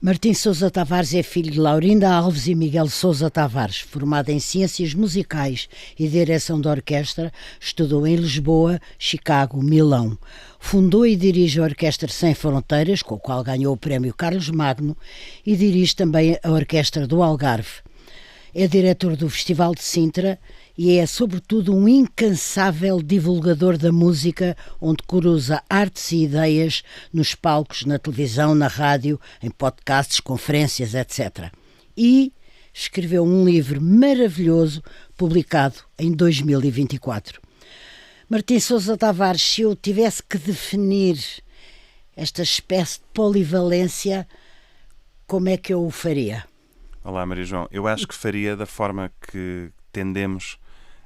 Martim Sousa Tavares é filho de Laurinda Alves e Miguel Sousa Tavares. Formado em Ciências Musicais e Direção de Orquestra, estudou em Lisboa, Chicago, Milão. Fundou e dirige a Orquestra Sem Fronteiras, com a qual ganhou o Prémio Carlos Magno, e dirige também a Orquestra do Algarve. É diretor do Festival de Sintra e é, sobretudo, um incansável divulgador da música, onde cruza artes e ideias nos palcos, na televisão, na rádio, em podcasts, conferências, etc. E escreveu um livro maravilhoso, publicado em 2024. Martim Sousa Tavares, se eu tivesse que definir esta espécie de polivalência, como é que eu o faria? Olá, Maria João. Eu acho que faria da forma que tendemos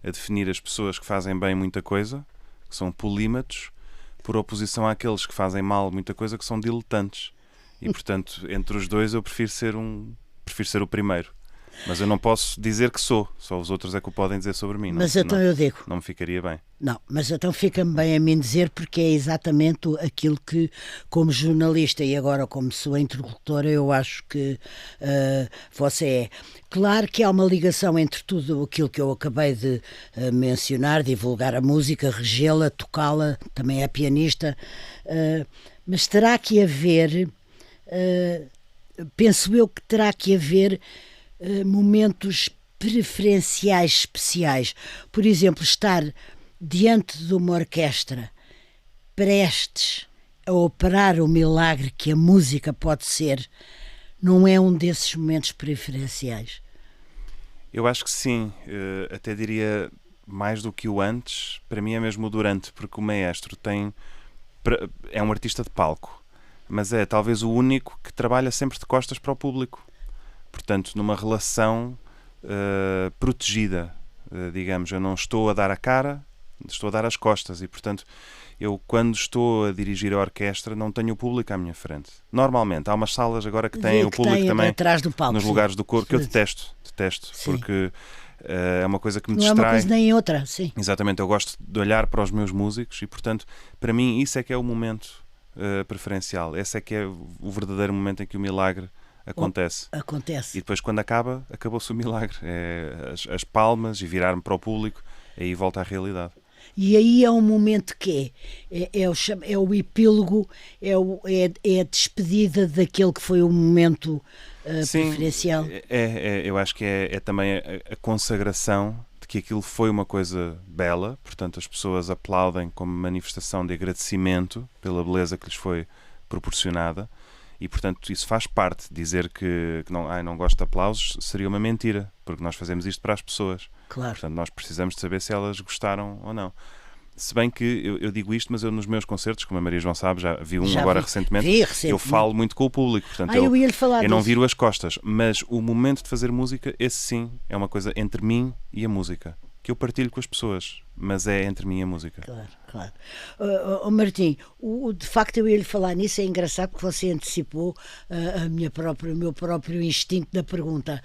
a definir as pessoas que fazem bem muita coisa, que são polímatos, por oposição àqueles que fazem mal muita coisa, que são diletantes. E, portanto, entre os dois eu prefiro ser o primeiro. Mas eu não posso dizer que sou. Só os outros é que o podem dizer sobre mim. Mas então eu digo. Não me ficaria bem. Não, mas então fica-me bem a mim dizer, porque é exatamente aquilo que, como jornalista e agora como sua interlocutora, eu acho que você é. Claro que há uma ligação entre tudo aquilo que eu acabei de mencionar, divulgar a música, regê-la, tocá-la, também é pianista, mas terá que haver, penso eu que terá que haver momentos preferenciais especiais. Por exemplo, estar diante de uma orquestra prestes a operar o milagre que a música pode ser, não é um desses momentos preferenciais? Eu acho que sim. Até diria mais do que o antes. Para mim é mesmo o durante, porque o maestro é um artista de palco, mas é talvez o único que trabalha sempre de costas para o público. Portanto, numa relação protegida, digamos. Eu não estou a dar a cara, estou a dar as costas. E, portanto, eu quando estou a dirigir a orquestra não tenho o público à minha frente. Normalmente, há umas salas agora que têm o público também atrás do palco, nos lugares do coro, que eu detesto, sim. Porque é uma coisa que me não distrai. Não é uma coisa nem outra, sim. Exatamente, eu gosto de olhar para os meus músicos e, portanto, para mim isso é que é o momento preferencial. Esse é que é o verdadeiro momento em que o milagre acontece. E depois, quando acabou-se o milagre. É as palmas e virar-me para o público, aí volta à realidade. E aí é um momento que é o epílogo, é a despedida daquele que foi o momento preferencial. Eu acho que é também a consagração de que aquilo foi uma coisa bela, portanto as pessoas aplaudem como manifestação de agradecimento pela beleza que lhes foi proporcionada. E, portanto, isso faz parte. Dizer que não gosto de aplausos seria uma mentira, porque nós fazemos isto para as pessoas. Claro. Portanto, nós precisamos de saber se elas gostaram ou não. Se bem que eu digo isto, mas eu nos meus concertos, como a Maria João sabe, já vi agora recentemente, eu falo muito com o público. Portanto, eu não viro as costas. Mas o momento de fazer música, esse sim, é uma coisa entre mim e a música, que eu partilho com as pessoas, mas é entre mim e a música. Claro. Martim, de facto eu ia lhe falar nisso, é engraçado porque você antecipou o meu próprio instinto da pergunta.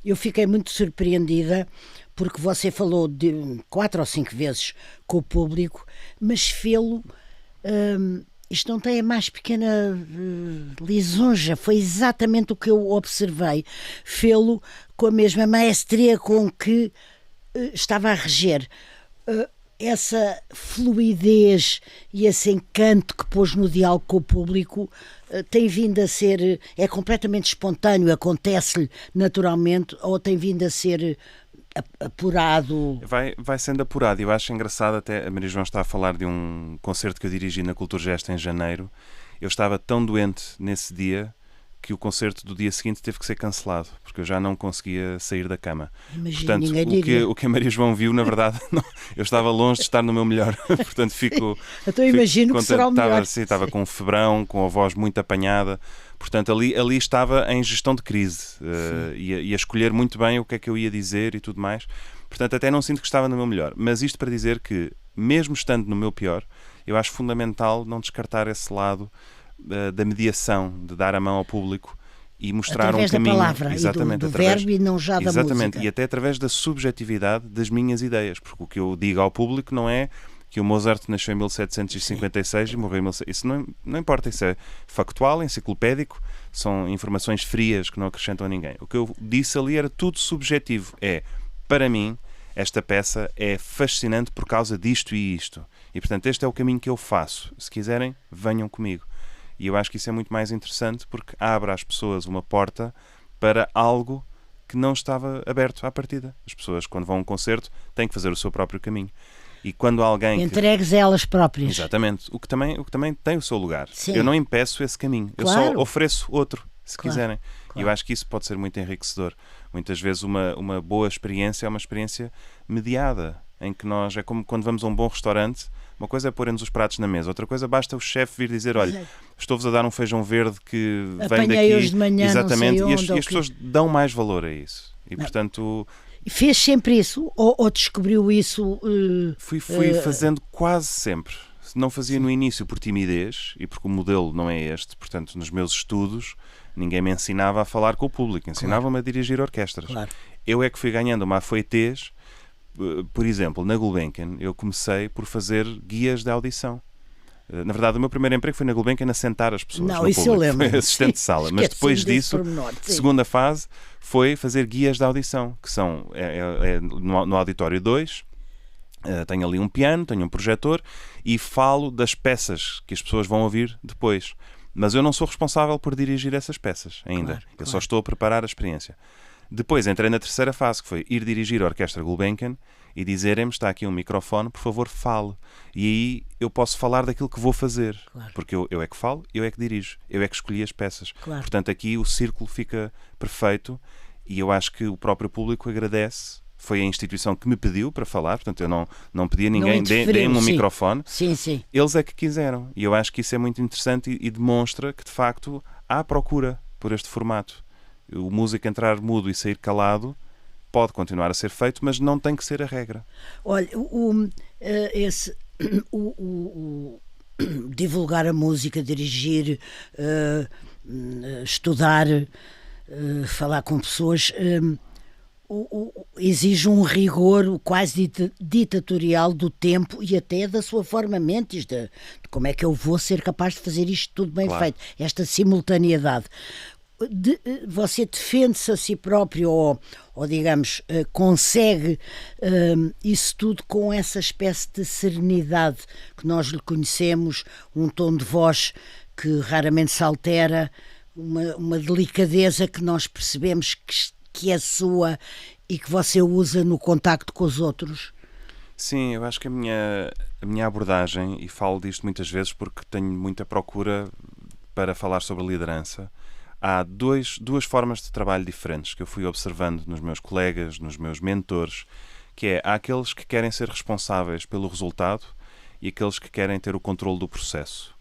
Eu fiquei muito surpreendida porque você falou de 4 ou 5 vezes com o público, mas fê-lo... isto não tem a mais pequena lisonja, foi exatamente o que eu observei. Fê-lo com a mesma maestria com que estava a reger. Essa fluidez e esse encanto que pôs no diálogo com o público tem vindo a ser... É completamente espontâneo, acontece-lhe naturalmente, ou tem vindo a ser apurado? Vai sendo apurado. Eu acho engraçado, até a Maria João está a falar de um concerto que eu dirigi na Culturgest em janeiro. Eu estava tão doente nesse dia que o concerto do dia seguinte teve que ser cancelado, porque eu já não conseguia sair da cama. Imagina, portanto, o que a Maria João viu, na verdade, eu estava longe de estar no meu melhor. Portanto, então imagino que será o melhor. Estava com um febrão, com a voz muito apanhada. Portanto, ali estava em gestão de crise e a escolher muito bem o que é que eu ia dizer e tudo mais. Portanto, até não sinto que estava no meu melhor. Mas isto para dizer que, mesmo estando no meu pior, eu acho fundamental não descartar esse lado da mediação, de dar a mão ao público e mostrar através um caminho. Da palavra, exatamente, do verbo e não já da exatamente, música. E até através da subjetividade das minhas ideias, porque o que eu digo ao público não é que o Mozart nasceu em 1756 e morreu em 1700. Isso não importa, isso é factual, enciclopédico, são informações frias que não acrescentam a ninguém. O que eu disse ali era tudo subjetivo. Para mim, esta peça é fascinante por causa disto e isto. E, portanto, este é o caminho que eu faço. Se quiserem, venham comigo. E eu acho que isso é muito mais interessante porque abre às pessoas uma porta para algo que não estava aberto à partida. As pessoas, quando vão a um concerto, têm que fazer o seu próprio caminho. E quando alguém... Entregues a elas próprias. Exatamente. O que também tem o seu lugar. Sim. Eu não impeço esse caminho. Claro. Eu só ofereço outro, se quiserem. Claro. E eu acho que isso pode ser muito enriquecedor. Muitas vezes uma boa experiência é uma experiência mediada, em que nós... É como quando vamos a um bom restaurante, uma coisa é pôr-nos os pratos na mesa, outra coisa basta o chefe vir dizer, olha, estou-vos a dar um feijão verde que vem daqui. Hoje de manhã, exatamente, não sei e as pessoas dão mais valor a isso. E portanto... Fez sempre isso? Ou descobriu isso? Fui fazendo quase sempre. Não fazia no início por timidez e porque o modelo não é este. Portanto, nos meus estudos, ninguém me ensinava a falar com o público. Ensinava-me a dirigir orquestras. Claro. Eu é que fui ganhando uma afoitez. Por exemplo, na Gulbenkian, eu comecei por fazer guias de audição. Na verdade, o meu primeiro emprego foi na Gulbenkian a sentar as pessoas. Não, no isso público. eu lembro. Foi assistente de sala. Mas depois disso, segunda fase, foi fazer guias de audição, que são no auditório 2. Tenho ali um piano, tenho um projetor e falo das peças que as pessoas vão ouvir depois. Mas eu não sou responsável por dirigir essas peças ainda. Eu só estou a preparar a experiência. Depois entrei na terceira fase, que foi ir dirigir a Orquestra Gulbenkian e dizerem-me, está aqui um microfone, por favor, fale. E aí eu posso falar daquilo que vou fazer. Claro. Porque eu é que falo, eu é que dirijo, eu é que escolhi as peças. Claro. Portanto, aqui o círculo fica perfeito e eu acho que o próprio público agradece. Foi a instituição que me pediu para falar, portanto eu não pedi a ninguém, deem-me um microfone. Sim, sim. Eles é que quiseram. E eu acho que isso é muito interessante e demonstra que, de facto, há procura por este formato. O músico entrar mudo e sair calado pode continuar a ser feito, mas não tem que ser a regra. Olha, divulgar a música, dirigir, estudar, falar com pessoas, exige um rigor quase ditatorial do tempo e até da sua forma mentis, de como é que eu vou ser capaz de fazer isto tudo bem feito, esta simultaneidade. Você defende-se a si próprio ou digamos, consegue isso tudo com essa espécie de serenidade que nós lhe conhecemos, um tom de voz que raramente se altera, uma delicadeza que nós percebemos que é sua e que você usa no contacto com os outros? Sim, eu acho que a minha abordagem, e falo disto muitas vezes porque tenho muita procura para falar sobre liderança, há duas formas de trabalho diferentes que eu fui observando nos meus colegas, nos meus mentores, que há aqueles que querem ser responsáveis pelo resultado e aqueles que querem ter o controle do processo.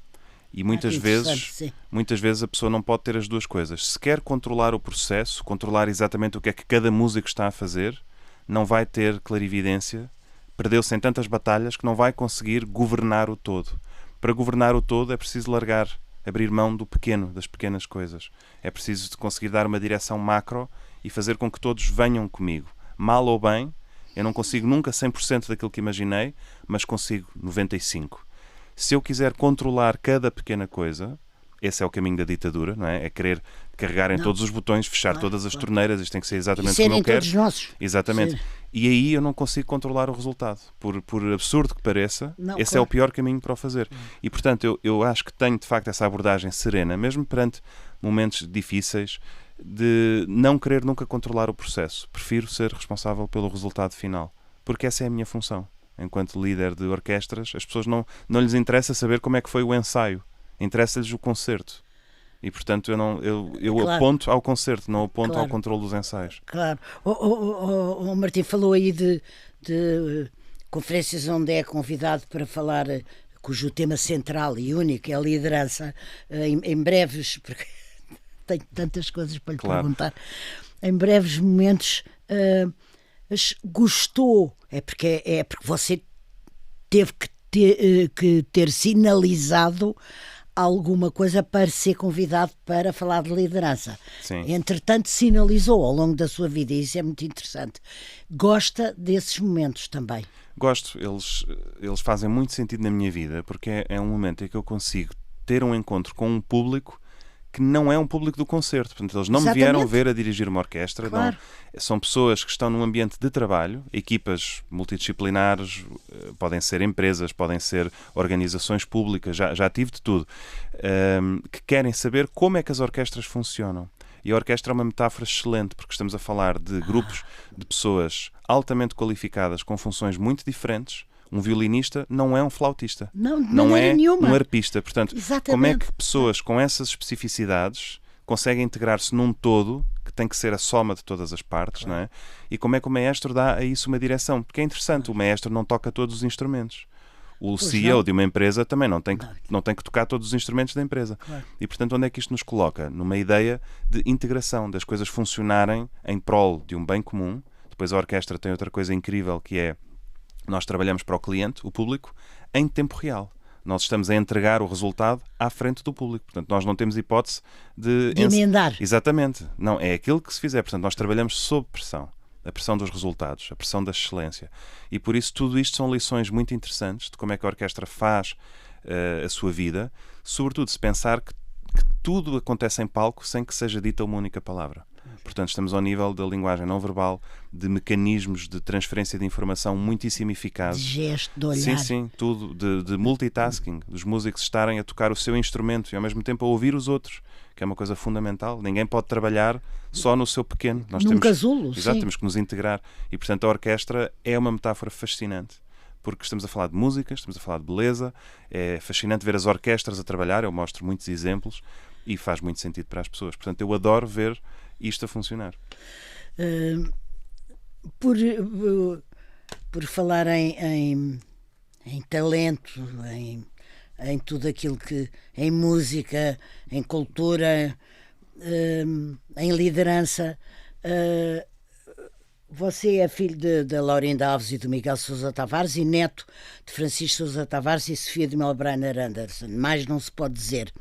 E muitas vezes a pessoa não pode ter as duas coisas. Se quer controlar o processo, controlar exatamente o que é que cada músico está a fazer, não vai ter clarividência, perdeu-se em tantas batalhas que não vai conseguir governar o todo. Para governar o todo é preciso abrir mão do pequeno, das pequenas coisas. É preciso conseguir dar uma direção macro e fazer com que todos venham comigo. Mal ou bem, eu não consigo nunca 100% daquilo que imaginei, mas consigo 95%. Se eu quiser controlar cada pequena coisa, esse é o caminho da ditadura, não é? É querer carregar em todos os botões, fechar todas as torneiras, isto tem que ser exatamente como eu quero. Todos nossos. Exatamente. Sim. E aí eu não consigo controlar o resultado. Por absurdo que pareça, esse é o pior caminho para o fazer. E, portanto, eu acho que tenho, de facto, essa abordagem serena, mesmo perante momentos difíceis, de não querer nunca controlar o processo. Prefiro ser responsável pelo resultado final. Porque essa é a minha função. Enquanto líder de orquestras, as pessoas não lhes interessa saber como é que foi o ensaio. Interessa-lhes o concerto. E, portanto, eu aponto ao concerto, não aponto ao controle dos ensaios. Claro. O Martim falou aí de conferências onde é convidado para falar, cujo tema central e único é a liderança, em breves, porque tenho tantas coisas para lhe perguntar, em breves momentos, gostou, é porque você teve que ter sinalizado alguma coisa para ser convidado para falar de liderança. Sim. Entretanto, sinalizou ao longo da sua vida, e isso é muito interessante. Gosta desses momentos também. Gosto, eles fazem muito sentido na minha vida, porque é um momento em que eu consigo ter um encontro com um público que não é um público do concerto. Portanto, eles não me vieram ver a dirigir uma orquestra. Claro. Não, são pessoas que estão num ambiente de trabalho, equipas multidisciplinares, podem ser empresas, podem ser organizações públicas, já tive de tudo, que querem saber como é que as orquestras funcionam. E a orquestra é uma metáfora excelente, porque estamos a falar de grupos de pessoas altamente qualificadas, com funções muito diferentes. Um violinista não é um flautista, não é nenhuma. um arpista. Portanto, Exatamente. como é que pessoas com essas especificidades conseguem integrar-se num todo, que tem que ser a soma de todas as partes, não é? E como é que o maestro dá a isso uma direção? Porque é interessante, o maestro não toca todos os instrumentos. O CEO de uma empresa também não tem que tocar todos os instrumentos da empresa. Claro. E, portanto, onde é que isto nos coloca? Numa ideia de integração, das coisas funcionarem em prol de um bem comum. Depois a orquestra tem outra coisa incrível, que é nós trabalhamos para o cliente, o público, em tempo real. Nós estamos a entregar o resultado à frente do público. Portanto, nós não temos hipótese de emendar. Exatamente. Não, é aquilo que se fizer. Portanto, nós trabalhamos sob pressão. A pressão dos resultados, a pressão da excelência. E por isso tudo isto são lições muito interessantes de como é que a orquestra faz a sua vida, sobretudo se pensar que tudo acontece em palco sem que seja dita uma única palavra. Portanto, estamos ao nível da linguagem não verbal, de mecanismos de transferência de informação muitíssimo eficazes. De gesto, de olhar. Sim, sim, tudo. De multitasking, dos músicos estarem a tocar o seu instrumento e ao mesmo tempo a ouvir os outros, que é uma coisa fundamental. Ninguém pode trabalhar só no seu pequeno. Nós Num temos, casulo, exato, sim. temos que nos integrar. E, portanto, a orquestra é uma metáfora fascinante. Porque estamos a falar de música, estamos a falar de beleza. É fascinante ver as orquestras a trabalhar. Eu mostro muitos exemplos e faz muito sentido para as pessoas. Portanto, eu adoro ver isto a funcionar. Por falar em talento, em tudo aquilo que... em música, em cultura, em liderança... Você é filho da Laurinda Alves e do Miguel Sousa Tavares e neto de Francisco Sousa Tavares e Sofia de Melbrenner Anderson. Mais não se pode dizer.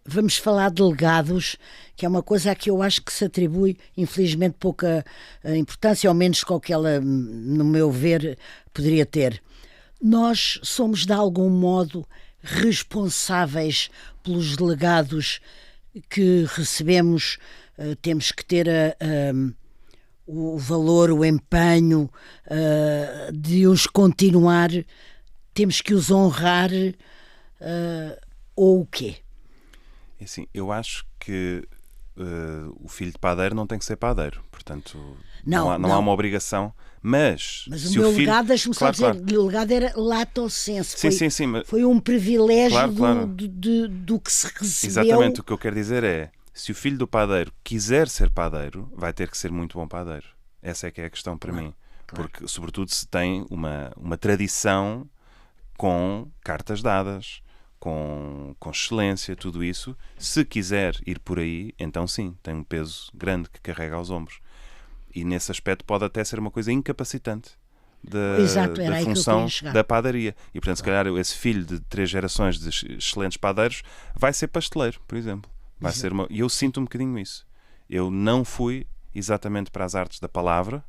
Vamos falar de legados, que é uma coisa a que eu acho que se atribui, infelizmente, pouca importância, ou menos que ela, no meu ver, poderia ter. Nós somos, de algum modo, responsáveis pelos legados que recebemos. Temos que ter o valor, o empenho de os continuar, temos que os honrar, ou o quê? Assim, eu acho que o filho de padeiro não tem que ser padeiro, portanto não há uma obrigação, mas o se meu o filho... legado, deixa-me claro, só dizer, claro. o legado era lato sensu, foi um privilégio claro. do que se recebeu. Exatamente, o que eu quero dizer é, se o filho do padeiro quiser ser padeiro, vai ter que ser muito bom padeiro. Essa é que é a questão para mim. Claro. Porque, sobretudo, se tem uma tradição com cartas dadas, com excelência, tudo isso, se quiser ir por aí, então sim, tem um peso grande que carrega aos ombros. E nesse aspecto pode até ser uma coisa incapacitante da função da padaria. E, portanto, se calhar esse filho de 3 gerações de excelentes padeiros vai ser pasteleiro, por exemplo. E eu sinto um bocadinho isso. Eu não fui exatamente para as artes da palavra,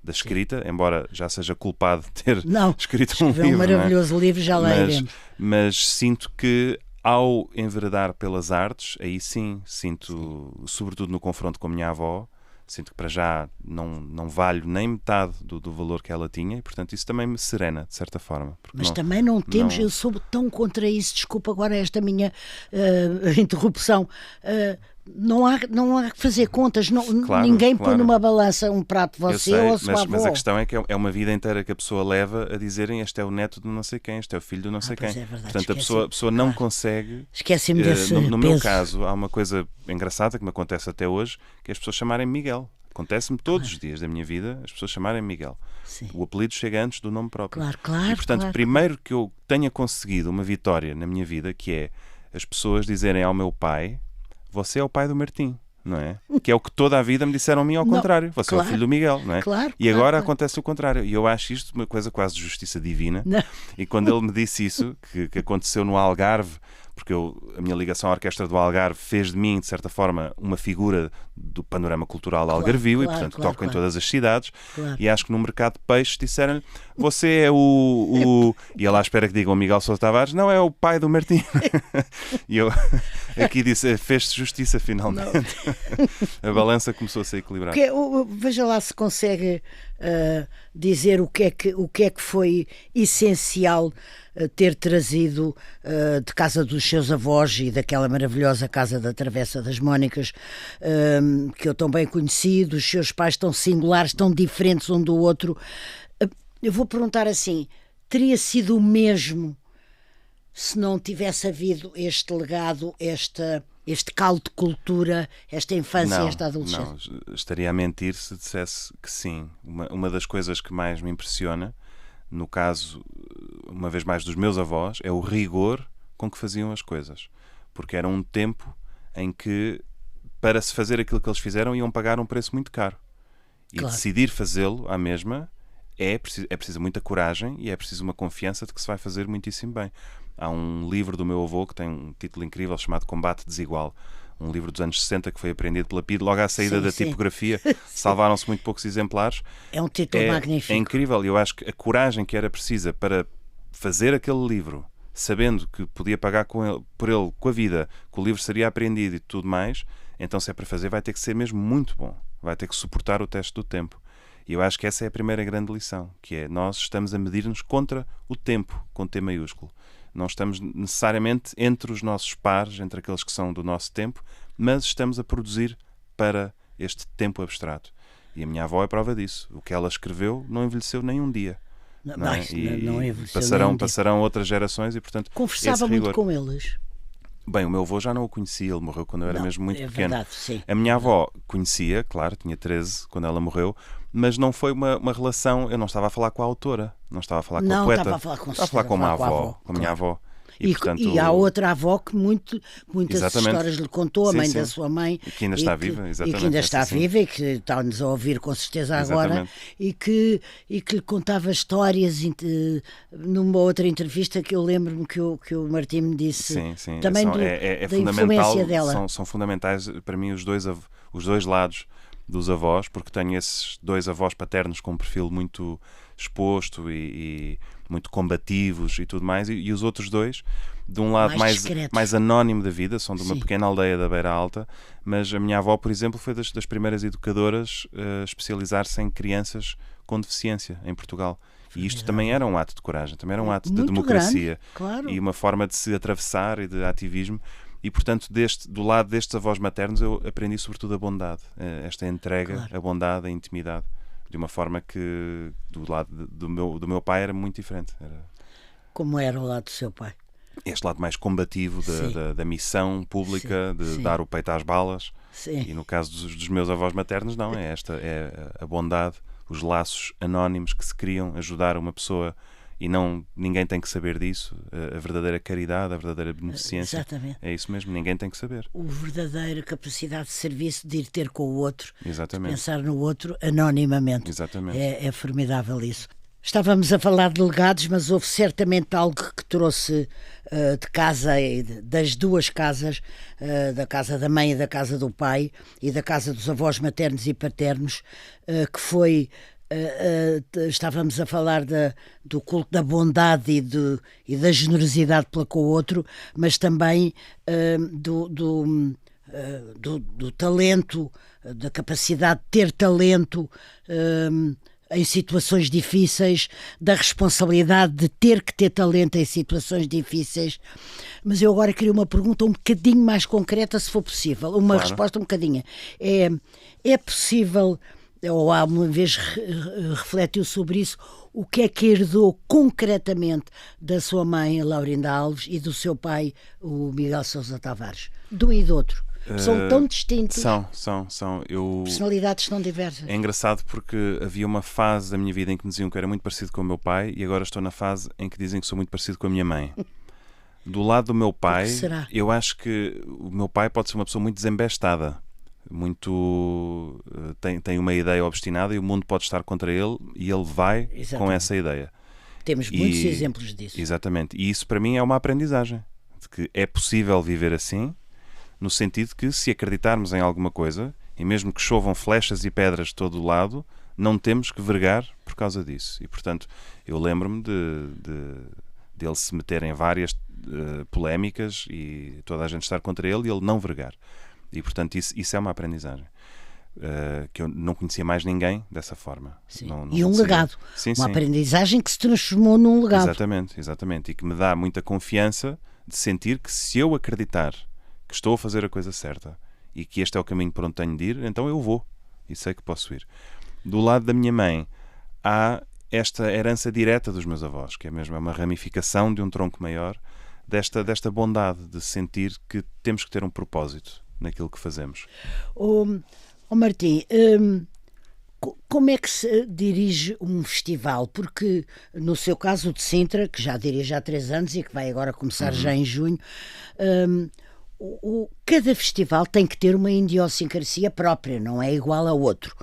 da escrita, embora já seja culpado de ter escrito um livro. Um maravilhoso livro, já lá iremos. Mas sinto que ao enveredar pelas artes, aí sim, sinto, sobretudo no confronto com a minha avó, sinto que para já não valho nem metade do valor que ela tinha e, portanto, isso também me serena, de certa forma. Mas também não temos, eu sou tão contra isso, desculpa agora esta minha interrupção, não há que fazer contas, ninguém põe numa balança um prato você ou a sua avó. Mas a questão é que é uma vida inteira que a pessoa leva a dizerem este é o neto de não sei quem, este é o filho de não sei quem. É verdade, portanto, a pessoa não consegue... Esquece-me desse no meu caso, há uma coisa engraçada que me acontece até hoje, que é as pessoas chamarem Miguel. Acontece-me todos os dias da minha vida as pessoas chamarem Miguel. Sim. O apelido chega antes do nome próprio. Claro. E, portanto, primeiro que eu tenha conseguido uma vitória na minha vida, que é as pessoas dizerem ao meu pai: você é o pai do Martim, não é? Que é o que toda a vida me disseram a mim ao contrário. Você é o filho do Miguel, não é? E agora acontece o contrário. E eu acho isto uma coisa quase de justiça divina. E quando ele me disse isso, que aconteceu no Algarve, porque a minha ligação à Orquestra do Algarve fez de mim, de certa forma, uma figura do panorama cultural algarvio e, portanto, toco em todas as cidades. E acho que no mercado de peixes disseram-lhe: você é E ele à espera que digam o Miguel Sousa Tavares: não, é o pai do Martim. E eu aqui disse: fez-se justiça finalmente. A balança começou a se equilibrar. Veja lá se consegue dizer o que é que foi essencial ter trazido de casa dos seus avós e daquela maravilhosa casa da Travessa das Mónicas, que eu tão bem conheci, dos seus pais tão singulares, tão diferentes um do outro. Eu vou perguntar assim: teria sido o mesmo se não tivesse havido este legado, este caldo de cultura, esta infância e esta adolescência? Não, estaria a mentir se dissesse que sim. Uma das coisas que mais me impressiona, no caso, uma vez mais, dos meus avós, é o rigor com que faziam as coisas. Porque era um tempo em que, para se fazer aquilo que eles fizeram, iam pagar um preço muito caro. E decidir fazê-lo à mesma é preciso muita coragem e é preciso uma confiança de que se vai fazer muitíssimo bem. Há um livro do meu avô que tem um título incrível chamado Combate Desigual, um livro dos anos 60 que foi apreendido pela PIDE logo à saída da tipografia. Salvaram-se muito poucos exemplares. É um título magnífico. É incrível, e eu acho que a coragem que era precisa para fazer aquele livro, sabendo que podia pagar por ele com a vida, que o livro seria apreendido e tudo mais, então se é para fazer vai ter que ser mesmo muito bom, vai ter que suportar o teste do tempo. E eu acho que essa é a primeira grande lição, que é: nós estamos a medir-nos contra o tempo, com T maiúsculo. Não estamos necessariamente entre os nossos pares, entre aqueles que são do nosso tempo, mas estamos a produzir para este tempo abstrato. E a minha avó é prova disso. O que ela escreveu não envelheceu nem um dia. Não envelheceu passarão outras gerações e, portanto, conversava muito com eles. Bem, o meu avô já não o conhecia, ele morreu quando eu era mesmo muito pequeno. Verdade, sim. A minha avó conhecia, claro, tinha 13 quando ela morreu, mas não foi uma relação. Eu não estava a falar com a autora, não estava a falar com a poeta, estava a falar com a avó, com a minha avó. E há outra avó que muitas histórias lhe contou, a mãe da sua mãe. E que ainda está viva, exatamente. E que ainda está viva e que está-nos a ouvir com certeza agora. E que lhe contava histórias. Numa outra entrevista que eu lembro-me que o Martim me disse. Sim. Também da influência dela. São fundamentais para mim os dois lados dos avós, porque tenho esses dois avós paternos com um perfil muito exposto e muito combativos e tudo mais, e os outros dois, de um lado mais anónimo da vida, são de uma pequena aldeia da Beira Alta, mas a minha avó, por exemplo, foi das primeiras educadoras a especializar-se em crianças com deficiência em Portugal. E isto também era um ato de coragem, também era um ato de democracia, grande, claro. E uma forma de se atravessar e de ativismo. E, portanto, do lado destes avós maternos, eu aprendi sobretudo a bondade, esta entrega, a bondade, a intimidade, de uma forma que do lado do meu pai era muito diferente. Como era o lado do seu pai? Este lado mais combativo da missão pública, de dar o peito às balas. Sim. E no caso dos meus avós maternos, não, é a bondade, os laços anónimos que se criam, ajudar uma pessoa. E ninguém tem que saber disso. A verdadeira caridade, a verdadeira beneficência. Exatamente. É isso mesmo, ninguém tem que saber. A verdadeira capacidade de serviço, de ir ter com o outro. Exatamente. De pensar no outro anonimamente. Exatamente. É formidável isso. Estávamos a falar de legados, mas houve certamente algo que trouxe de casa, das duas casas, da casa da mãe e da casa do pai, e da casa dos avós maternos e paternos, que foi... estávamos a falar do culto da bondade e da generosidade para com o outro, mas também do talento, da capacidade de ter talento em situações difíceis, da responsabilidade de ter que ter talento em situações difíceis. Mas eu agora queria uma pergunta um bocadinho mais concreta, se for possível, uma resposta um bocadinho. É possível, ou alguma vez refletiu sobre isso, o que é que herdou concretamente da sua mãe, Laurinda Alves, e do seu pai, o Miguel Sousa Tavares? De um e do outro. São tão distintos. São. Personalidades tão diversas. É engraçado porque havia uma fase da minha vida em que me diziam que era muito parecido com o meu pai e agora estou na fase em que dizem que sou muito parecido com a minha mãe. Do lado do meu pai, eu acho que o meu pai pode ser uma pessoa muito desembestada. Tem uma ideia obstinada e o mundo pode estar contra ele e ele vai com essa ideia. Temos muitos exemplos disso. Exatamente. E isso para mim é uma aprendizagem. De que é possível viver assim, no sentido que se acreditarmos em alguma coisa, e mesmo que chovam flechas e pedras de todo o lado, não temos que vergar por causa disso. E, portanto, eu lembro-me de ele se meter em várias polémicas e toda a gente estar contra ele e ele não vergar. E, portanto, isso é uma aprendizagem. Que eu não conhecia mais ninguém dessa forma. Não e um conhecia. legado. Sim, uma aprendizagem que se transformou num legado. Exatamente. E que me dá muita confiança de sentir que se eu acreditar que estou a fazer a coisa certa e que este é o caminho por onde tenho de ir, então eu vou. E sei que posso ir. Do lado da minha mãe, há esta herança direta dos meus avós, que é mesmo uma ramificação de um tronco maior, desta bondade de sentir que temos que ter um propósito naquilo que fazemos. Martim, como é que se dirige um festival? Porque, no seu caso, o de Sintra, que já dirige há 3 anos e que vai agora começar já em junho, cada festival tem que ter uma idiosincrasia própria, não é igual a outro.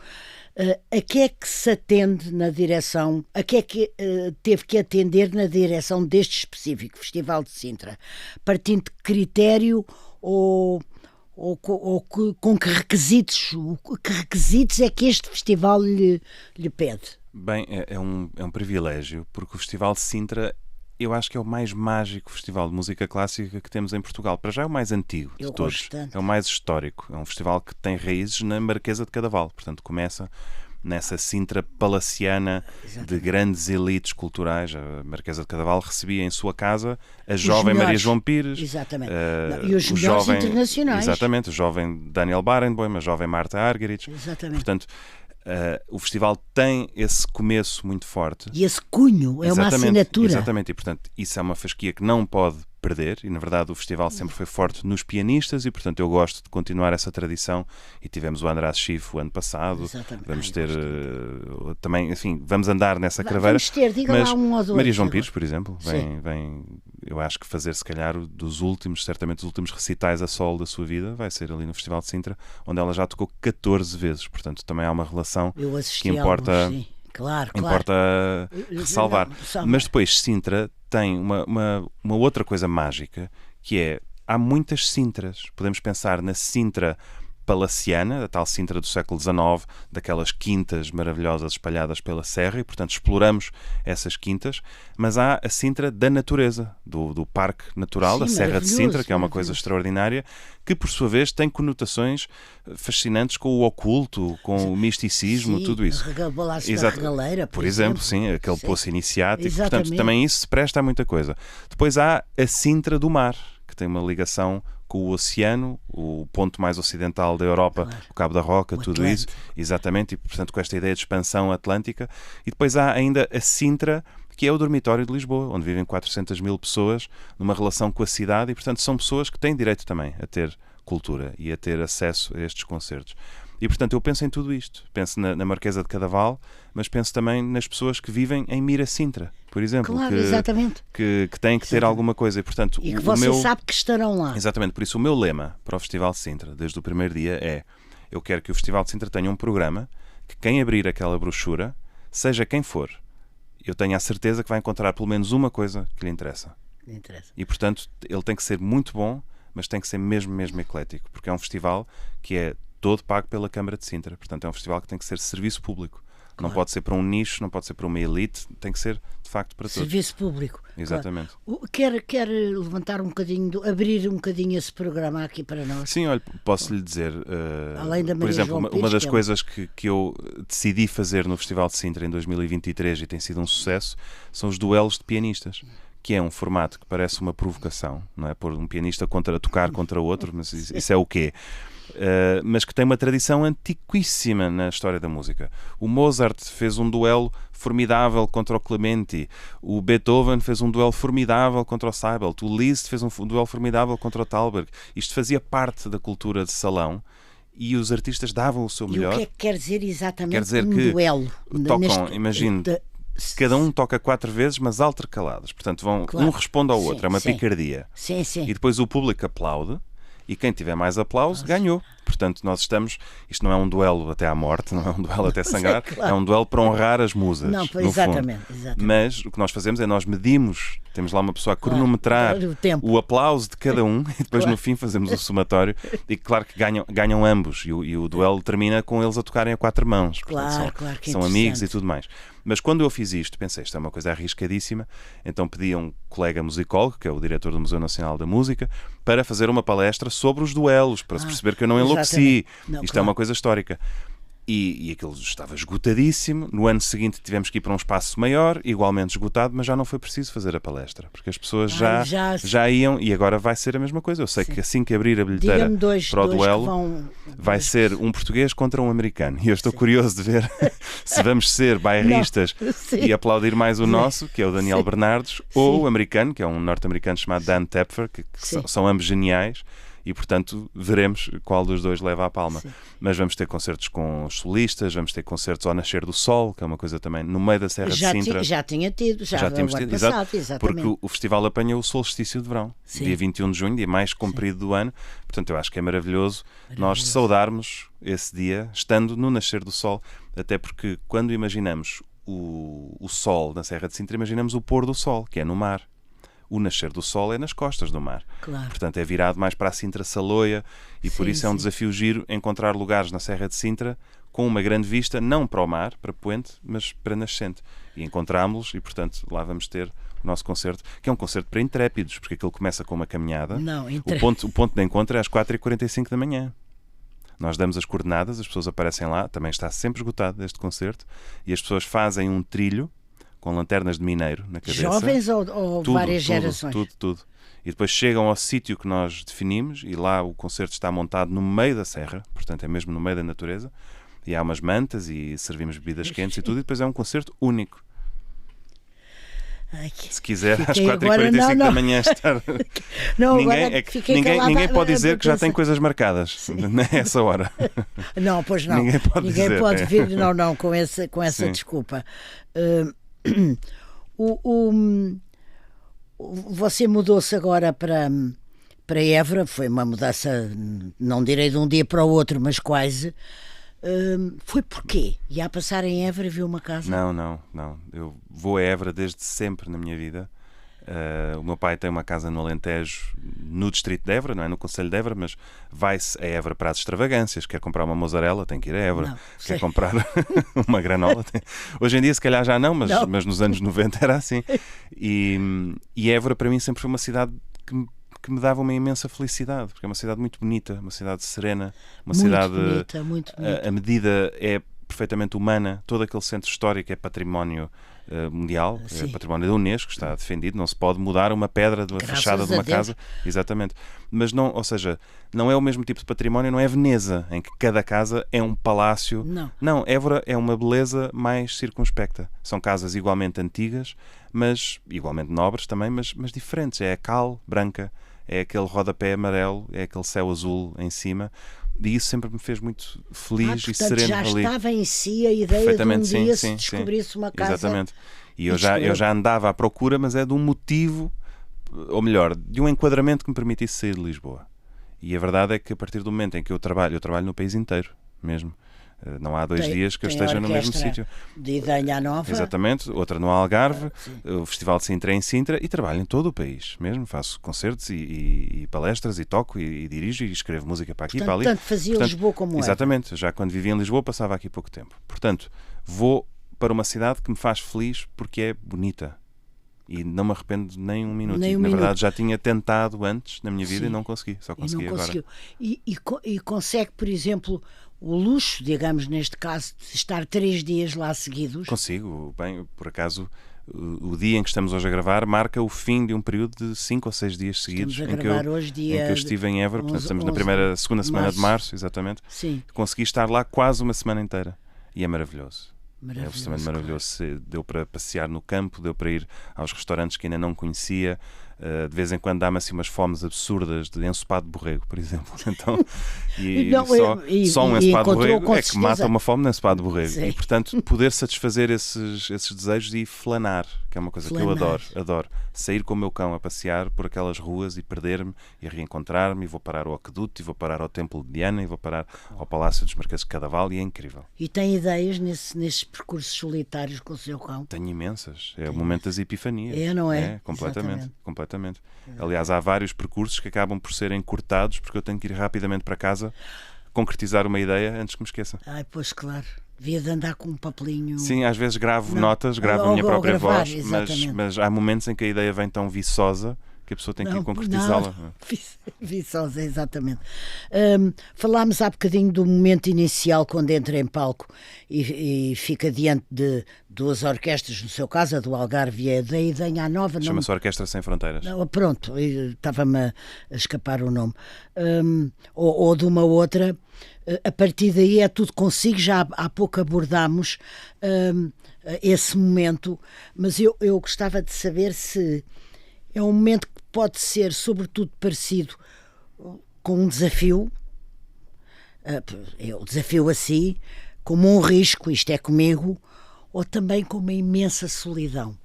A que é que se atende na direção, a que é que teve que atender na direção deste específico Festival de Sintra? Partindo de critério ou com que requisitos é que este festival lhe pede? Bem, é um privilégio, porque o Festival de Sintra eu acho que é o mais mágico festival de música clássica que temos em Portugal. Para já é o mais antigo de todos, é o mais histórico, é um festival que tem raízes na Marquesa de Cadaval, portanto começa nessa Sintra palaciana de grandes elites culturais. A Marquesa de Cadaval recebia em sua casa a jovem Maria João Pires, e os jovem internacionais. Exatamente, o jovem Daniel Barenboim, a jovem Marta Argerich. Portanto, o festival tem esse começo muito forte. E esse cunho, é uma assinatura. Exatamente, e portanto isso é uma fasquia que não pode perder, e na verdade o festival sempre foi forte nos pianistas e portanto eu gosto de continuar essa tradição, e tivemos o András Schiff o ano passado. Vamos ter também, enfim, vamos andar nessa craveira. Vamos ter, diga lá um ou dois. Maria João Pires, por exemplo, vem, eu acho que fazer se calhar certamente os últimos recitais a solo da sua vida vai ser ali no Festival de Sintra, onde ela já tocou 14 vezes, portanto também há uma relação que importa. Importa ressalvar. Mas depois Sintra tem uma outra coisa mágica, que é, há muitas Sintras. Podemos pensar na Sintra palaciana, a tal Sintra do século XIX, daquelas quintas maravilhosas espalhadas pela serra, e portanto exploramos essas quintas, mas há a Sintra da natureza, do Parque Natural, da Serra de Sintra, que é uma coisa extraordinária, que por sua vez tem conotações fascinantes com o oculto, com o misticismo, tudo isso. Da regaleira, por exemplo, aquele poço iniciático. Portanto, também isso se presta a muita coisa. Depois há a Sintra do Mar, que tem uma ligação com o oceano, o ponto mais ocidental da Europa, o Cabo da Roca, tudo isso, exatamente, e portanto com esta ideia de expansão atlântica. E depois há ainda a Sintra, que é o dormitório de Lisboa, onde vivem 400.000 pessoas numa relação com a cidade, e portanto são pessoas que têm direito também a ter cultura e a ter acesso a estes concertos. E portanto eu penso em tudo isto, penso na Marquesa de Cadaval, mas penso também nas pessoas que vivem em Mira Sintra, por exemplo, que têm que ter alguma coisa, e portanto e que você sabe que estarão lá. Exatamente, por isso o meu lema para o Festival de Sintra desde o primeiro dia é: eu quero que o Festival de Sintra tenha um programa que quem abrir aquela brochura, seja quem for, eu tenho a certeza que vai encontrar pelo menos uma coisa que lhe interessa. E portanto ele tem que ser muito bom, mas tem que ser mesmo eclético, porque é um festival que é todo pago pela Câmara de Sintra. Portanto, é um festival que tem que ser serviço público. Não pode ser para um nicho, não pode ser para uma elite, tem que ser, de facto, para todos. Serviço público. Exatamente. Quer levantar um bocadinho, abrir um bocadinho esse programa aqui para nós? Sim, olha, posso lhe dizer, além da Maria por exemplo, João Pires, uma das coisas que eu decidi fazer no Festival de Sintra em 2023 e tem sido um sucesso, são os duelos de pianistas, que é um formato que parece uma provocação, não é? Pôr um pianista tocar contra outro, mas isso é o quê? Mas que tem uma tradição antiquíssima na história da música. O Mozart fez um duelo formidável contra o Clementi, o Beethoven fez um duelo formidável contra o Seibelt, o Liszt fez um duelo formidável contra o Thalberg. Isto fazia parte da cultura de salão e os artistas davam o seu melhor. E o que é que quer dizer exatamente? Quer dizer que duelo? Tocam, imagine, cada um toca 4 vezes, mas intercaladas. Portanto, um responde ao outro, é uma picardia. Sim. E depois o público aplaude, e quem tiver mais aplauso ganhou. Portanto, nós estamos... Isto não é um duelo até à morte, não é um duelo até sangrar, claro. É um duelo para honrar as musas, Não, no exatamente, fundo. exatamente. Mas o que nós fazemos é nós medimos, temos lá uma pessoa a cronometrar o tempo. o aplauso de cada um e depois no fim fazemos o somatório e claro que ganham ambos e o duelo termina com eles a tocarem a 4 mãos. Portanto, Claro que é são amigos e interessante. tudo mais. Mas quando eu fiz isto, pensei, isto é uma coisa arriscadíssima, então pedi a um colega musicólogo, que é o diretor do Museu Nacional da Música, para fazer uma palestra sobre os duelos, para se perceber que eu não enlouqueci. Não, Isto é uma coisa histórica. E aquilo estava esgotadíssimo. No ano seguinte tivemos que ir para um espaço maior, igualmente esgotado, mas já não foi preciso fazer a palestra, porque as pessoas já iam, e agora vai ser a mesma coisa. Eu sei que assim que abrir a bilheteira para o duelo, vai ser um português contra um americano. E eu estou curioso de ver se vamos ser bairristas e aplaudir mais o nosso, que é o Daniel Bernardes, ou o americano, que é um norte-americano chamado Dan Tepfer, que são ambos geniais. E, portanto, veremos qual dos dois leva a palma. Sim. Mas vamos ter concertos com os solistas, vamos ter concertos ao nascer do sol, que é uma coisa também no meio da Serra de Sintra. Já tinha tido, já tínhamos tido, passado, exatamente. Porque o festival apanha o solstício de verão, dia 21 de junho, dia mais comprido do ano. Portanto, eu acho que é maravilhoso nós saudarmos esse dia, estando no nascer do sol, até porque quando imaginamos o sol na Serra de Sintra, imaginamos o pôr do sol, que é no mar. O nascer do sol é nas costas do mar. Claro. Portanto, é virado mais para a Sintra-Saloia e por isso é um desafio giro encontrar lugares na Serra de Sintra com uma grande vista, não para o mar, para Poente, mas para nascente. E encontrámos-los e, portanto, lá vamos ter o nosso concerto, que é um concerto para intrépidos, porque aquilo começa com uma caminhada. O ponto de encontro é às 4h45 da manhã. Nós damos as coordenadas, as pessoas aparecem lá, também está sempre esgotado este concerto, e as pessoas fazem um trilho com lanternas de mineiro na cabeça. Jovens ou várias gerações? Tudo. E depois chegam ao sítio que nós definimos e lá o concerto está montado no meio da serra, portanto é mesmo no meio da natureza, e há umas mantas e servimos bebidas quentes e tudo, e depois é um concerto único. Se quiser, às 4h45 da manhã estar... Não, ninguém pode dizer que já tem coisas marcadas nessa hora. Não, pois não. Ninguém pode vir, não, com essa desculpa. Você mudou-se agora para Évora, foi uma mudança, não direi de um dia para o outro, mas quase. Foi porquê? Ia a passar em Évora e viu uma casa? Não. Eu vou a Évora desde sempre na minha vida. O meu pai tem uma casa no Alentejo, no distrito de Évora, não é no concelho de Évora, mas vai-se a Évora para as extravagâncias. Quer comprar uma mozzarella, tem que ir a Évora. Quer comprar uma granola, hoje em dia se calhar já não, mas nos anos 90 era assim. E Évora para mim sempre foi uma cidade que me dava uma imensa felicidade, porque é uma cidade muito bonita, uma cidade serena, uma cidade muito bonita. A medida é perfeitamente humana, todo aquele centro histórico é património mundial, é património da Unesco, está defendido, não se pode mudar uma pedra de uma fachada de uma casa, exatamente, mas não, ou seja, não é o mesmo tipo de património, não é Veneza, em que cada casa é um palácio, não, Évora é uma beleza mais circunspecta, são casas igualmente antigas, mas igualmente nobres também, mas diferentes, é a cal branca, é aquele rodapé amarelo, é aquele céu azul em cima. E isso sempre me fez muito feliz e sereno já ali. Estava em si a ideia de um dia se descobrisse uma casa. Exatamente. E eu já andava à procura, mas é de um motivo, ou melhor, de um enquadramento que me permitisse sair de Lisboa. E a verdade é que a partir do momento em que eu trabalho no país inteiro mesmo. Não há 2 dias que eu esteja no mesmo sítio. De Idanha Nova. Exatamente, outra no Algarve, o Festival de Sintra é em Sintra e trabalho em todo o país mesmo. Faço concertos e palestras e toco e dirijo e escrevo música para aqui e para ali. Portanto, fazia Lisboa como exatamente, já quando vivia em Lisboa passava aqui pouco tempo. Portanto, vou para uma cidade que me faz feliz porque é bonita. E não me arrependo nem um minuto. Na verdade, já tinha tentado antes na minha vida e não consegui. Só consegui agora. E consegue, por exemplo, o luxo, digamos, neste caso, de estar 3 dias lá seguidos? Consigo. Bem, por acaso, o dia em que estamos hoje a gravar marca o fim de um período de 5 ou 6 dias seguidos em que eu estive em Évora. Portanto, estamos na segunda semana de março, exatamente. Sim. Consegui estar lá quase uma semana inteira. E é maravilhoso. É absolutamente maravilhoso. Deu para passear no campo, deu para ir aos restaurantes que ainda não conhecia, De vez em quando dá-me assim umas fomes absurdas de ensopado de borrego, por exemplo. Então, só um ensopado de borrego é que mata uma fome de ensopado de borrego. Sim. E, portanto, poder satisfazer esses desejos e flanar, que é uma coisa que eu adoro. Sair com o meu cão a passear por aquelas ruas e perder-me e reencontrar-me, e vou parar ao Aqueduto, e vou parar ao Templo de Diana, e vou parar ao Palácio dos Marqueses de Cadaval, e é incrível. E tem ideias nesses percursos solitários com o seu cão? Tenho imensas. É o momento das epifanias. Não é? Completamente. Aliás, há vários percursos que acabam por serem cortados porque eu tenho que ir rapidamente para casa concretizar uma ideia antes que me esqueça. Ai, pois claro. Devia de andar com um papelinho. Sim, às vezes gravo notas, gravo a minha própria gravar, voz, mas há momentos em que a ideia vem tão viçosa que a pessoa tem que ir concretizá-la. Viçosa, exatamente. Falámos há bocadinho do momento inicial, quando entra em palco e fica diante de duas orquestras, no seu caso, a do Algarve e a da Idenha Nova. Chama-se Orquestra Sem Fronteiras. Não, pronto, estava-me a escapar o nome. Ou de uma outra. A partir daí é tudo consigo. Já há pouco abordámos esse momento, mas eu gostava de saber se é um momento que pode ser, sobretudo, parecido com um desafio, o desafio a si, como um risco, isto é comigo, ou também com uma imensa solidão,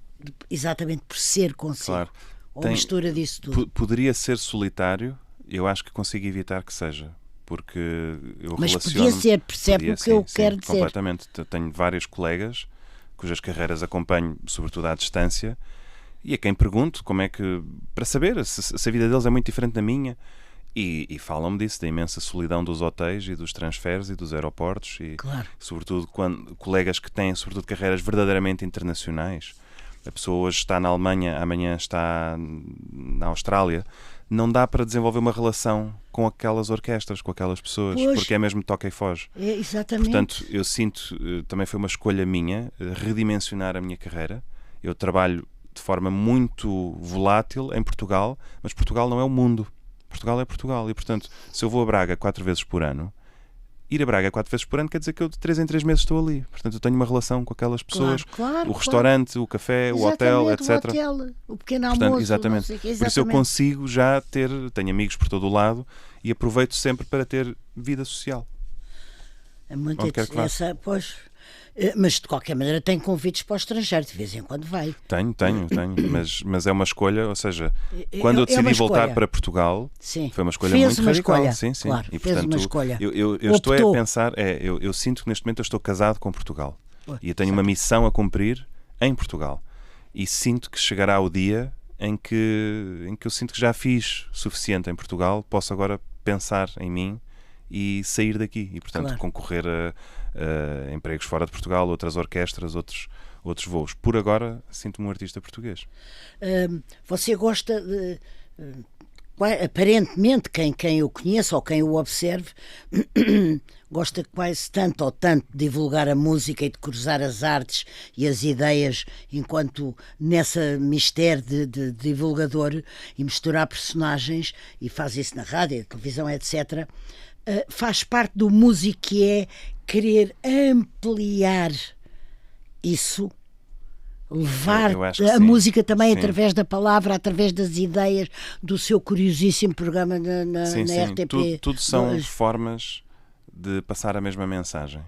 exatamente por ser consigo. Claro. Ou mistura disso tudo. Poderia ser solitário, eu acho que consigo evitar que seja, porque eu Mas relaciono... podia ser, percebe o que eu quero dizer. Completamente. Tenho vários colegas cujas carreiras acompanho, sobretudo à distância, e a quem pergunto como é que, para saber se a vida deles é muito diferente da minha, e falam-me disso, da imensa solidão dos hotéis e dos transferes e dos aeroportos, e claro. Sobretudo colegas que têm sobretudo carreiras verdadeiramente internacionais. A pessoa hoje está na Alemanha, amanhã está na Austrália. Não dá para desenvolver uma relação com aquelas orquestras, com aquelas pessoas, porque é mesmo toca e foge. Exatamente. Portanto, eu sinto, também foi uma escolha minha, redimensionar a minha carreira. Eu trabalho de forma muito volátil em Portugal, mas Portugal não é o mundo. Portugal é Portugal. E, portanto, se eu vou a Braga 4 vezes por ano, ir a Braga 4 vezes por ano quer dizer que eu de 3 em 3 meses estou ali. Portanto, eu tenho uma relação com aquelas pessoas. Claro, o restaurante, o café, o hotel, etc. O hotel, o pequeno almoço. Portanto, exatamente. Por isso eu consigo já tenho amigos por todo o lado e aproveito sempre para ter vida social. É muito pois. Mas de qualquer maneira tem convites para o estrangeiro, de vez em quando vai. Tenho, mas é uma escolha, ou seja, quando eu decidi voltar para Portugal, foi uma escolha muito radical. Sim, claro, e portanto, uma escolha. Eu estou a pensar, eu sinto que neste momento eu estou casado com Portugal e eu tenho uma missão a cumprir em Portugal e sinto que chegará o dia em que eu sinto que já fiz suficiente em Portugal, posso agora pensar em mim e sair daqui e, portanto, concorrer a empregos fora de Portugal, outras orquestras, outros voos. Por agora, sinto-me um artista português. Você gosta de... aparentemente, quem o conhece ou quem o observe gosta quase tanto ou tanto de divulgar a música e de cruzar as artes e as ideias enquanto nessa mistério de divulgador e misturar personagens, e faz isso na rádio, na televisão, etc. Faz parte do músico que é querer ampliar isso, levar a música também através da palavra, através das ideias, do seu curiosíssimo programa na RTP. Tudo são formas de passar a mesma mensagem.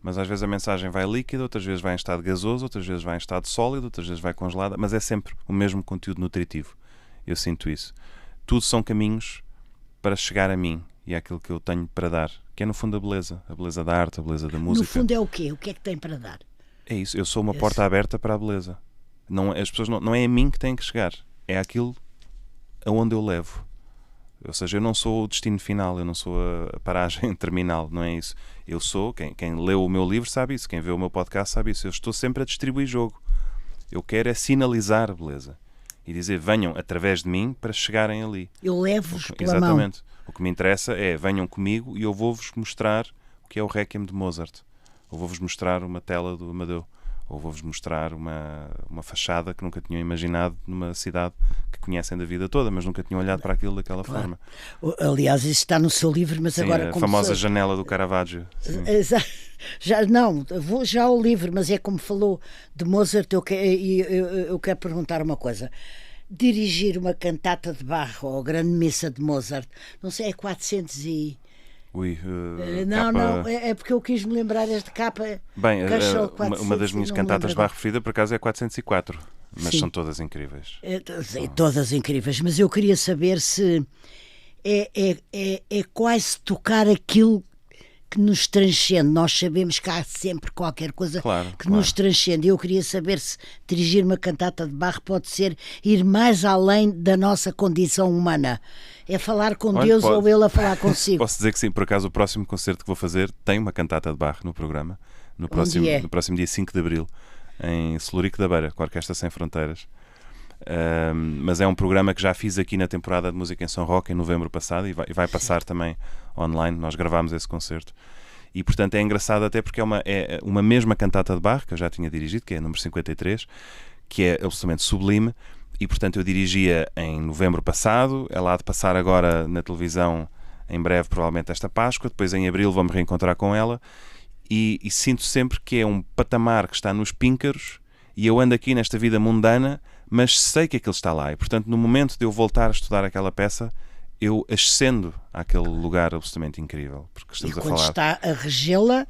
Mas às vezes a mensagem vai líquida, outras vezes vai em estado gasoso, outras vezes vai em estado sólido, outras vezes vai congelada, mas é sempre o mesmo conteúdo nutritivo. Eu sinto isso. Tudo são caminhos para chegar a mim e àquilo que eu tenho para dar, que é no fundo a beleza da arte, a beleza da música. No fundo é o quê? O que é que tem para dar? É isso, eu sou uma porta aberta para a beleza. As pessoas não é a mim que têm que chegar, é aquilo aonde eu levo. Ou seja, eu não sou o destino final, eu não sou a paragem terminal, não é isso. Eu sou, quem leu o meu livro sabe isso, quem vê o meu podcast sabe isso. Eu estou sempre a distribuir jogo. Eu quero é sinalizar a beleza e dizer, venham através de mim para chegarem ali. Eu levo-vos pela mão. Exatamente. O que me interessa é, venham comigo e eu vou-vos mostrar o que é o Requiem de Mozart. Ou vou-vos mostrar uma tela do Amadeu. Ou vou-vos mostrar uma fachada que nunca tinham imaginado numa cidade que conhecem da vida toda, mas nunca tinham olhado para aquilo daquela forma. Aliás, isso está no seu livro, mas sim, agora... a famosa janela do Caravaggio. Já o livro, mas é como falou de Mozart, eu quero perguntar uma coisa. dirigir uma cantata de Bach ou a Grande Missa de Mozart, não sei, é 400 e... Ui, Não, capa... não, é porque eu quis me lembrar esta capa. Bem, Caixa uma das minhas cantatas de Bach preferida, por acaso, é 404. Mas Sim. são todas incríveis. Todas incríveis, mas eu queria saber se é quase tocar aquilo que nos transcende. Nós sabemos que há sempre qualquer coisa que nos transcende. Eu queria saber se dirigir uma cantata de Bach pode ser ir mais além da nossa condição humana. É falar com Deus ou Ele a falar consigo. Posso dizer que sim, por acaso o próximo concerto que vou fazer tem uma cantata de Bach no programa, no próximo dia 5 de Abril, em Celurico da Beira, com a Orquestra Sem Fronteiras. Mas é um programa que já fiz aqui na temporada de Música em São Roque em novembro passado e vai passar também online. Nós gravámos esse concerto e portanto é engraçado até porque é uma mesma cantata de Bach que eu já tinha dirigido, que é a número 53, que é absolutamente sublime, e portanto eu dirigia em novembro passado. Ela há de passar agora na televisão em breve, provavelmente esta Páscoa. Depois em abril vou-me reencontrar com ela e sinto sempre que é um patamar que está nos píncaros e eu ando aqui nesta vida mundana, mas sei que aquilo está lá e portanto no momento de eu voltar a estudar aquela peça eu ascendo àquele lugar absolutamente incrível, porque estamos a falar... quando está a regê-la,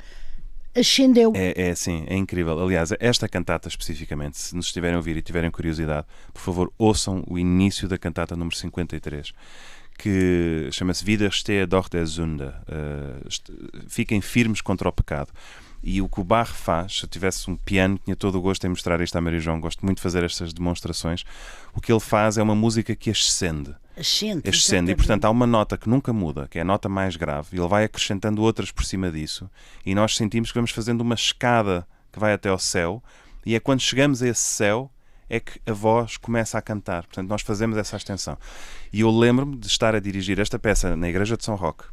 ascendeu. Sim, é incrível. Aliás, esta cantata especificamente, se nos estiverem a ouvir e tiverem curiosidade, por favor, ouçam o início da cantata número 53, que chama-se Widerstehe doch der Sünde. Fiquem firmes contra o pecado. E o que o Bach faz, se eu tivesse um piano, tinha todo o gosto em mostrar isto à Maria João, gosto muito de fazer estas demonstrações. O que ele faz é uma música que ascende. Ascende, e portanto há uma nota que nunca muda, que é a nota mais grave, e ele vai acrescentando outras por cima disso, e nós sentimos que vamos fazendo uma escada que vai até ao céu, e é quando chegamos a esse céu é que a voz começa a cantar. Portanto, nós fazemos essa ascensão. E eu lembro-me de estar a dirigir esta peça na Igreja de São Roque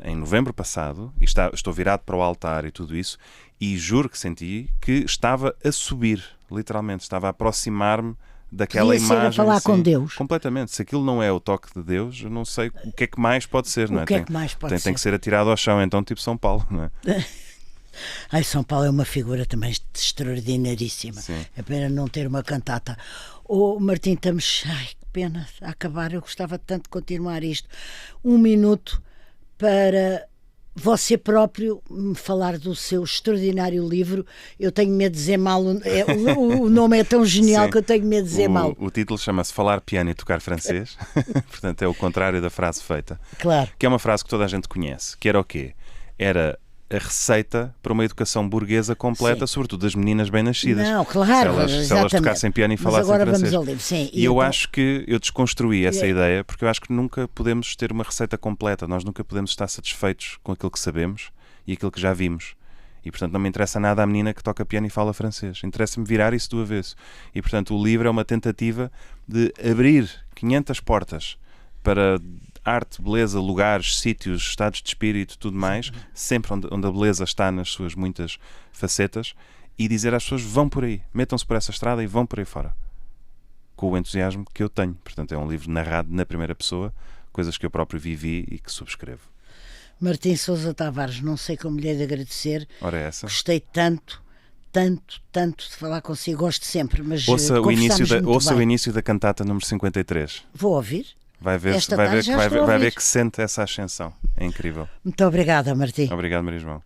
em novembro passado, e estou virado para o altar e tudo isso, e juro que senti que estava a subir, literalmente, estava a aproximar-me daquela imagem. Ser a falar com Deus. Completamente. Se aquilo não é o toque de Deus, eu não sei o que é que mais pode ser, não é? O que é que mais pode ser? Tem que ser atirado ao chão, então, tipo São Paulo, não é? Ai, São Paulo é uma figura também extraordinaríssima. Sim. É pena não ter uma cantata. Martim, estamos... Ai, que pena a acabar. Eu gostava tanto de continuar isto. 1 minuto para você próprio me falar do seu extraordinário livro. Eu tenho medo de dizer mal, o nome é tão genial. Sim. Que eu tenho medo de dizer mal. O título chama-se Falar Piano e Tocar Francês. Portanto é o contrário da frase feita. Claro. Que é uma frase que toda a gente conhece. Que era o quê? Era a receita para uma educação burguesa completa, sim, sobretudo das meninas bem-nascidas. Não, claro, se elas tocassem piano e falassem francês. Agora vamos ao livro, sim. E eu acho que eu desconstruí essa ideia, porque eu acho que nunca podemos ter uma receita completa, nós nunca podemos estar satisfeitos com aquilo que sabemos e aquilo que já vimos. E, portanto, não me interessa nada a menina que toca piano e fala francês. Interessa-me virar isso do avesso. E, portanto, o livro é uma tentativa de abrir 500 portas para arte, beleza, lugares, sítios, estados de espírito, tudo mais, sempre onde a beleza está nas suas muitas facetas, e dizer às pessoas: vão por aí, metam-se por essa estrada e vão por aí fora, com o entusiasmo que eu tenho. Portanto, é um livro narrado na primeira pessoa, coisas que eu próprio vivi e que subscrevo. Martim Sousa Tavares, não sei como lhe é de agradecer. Ora, é essa. Gostei tanto de falar consigo, gosto sempre, mas ouça o início da cantata número 53. Vou ouvir. Vai ver que sente essa ascensão. É incrível. Muito obrigada, Martim. Obrigado, Maria João.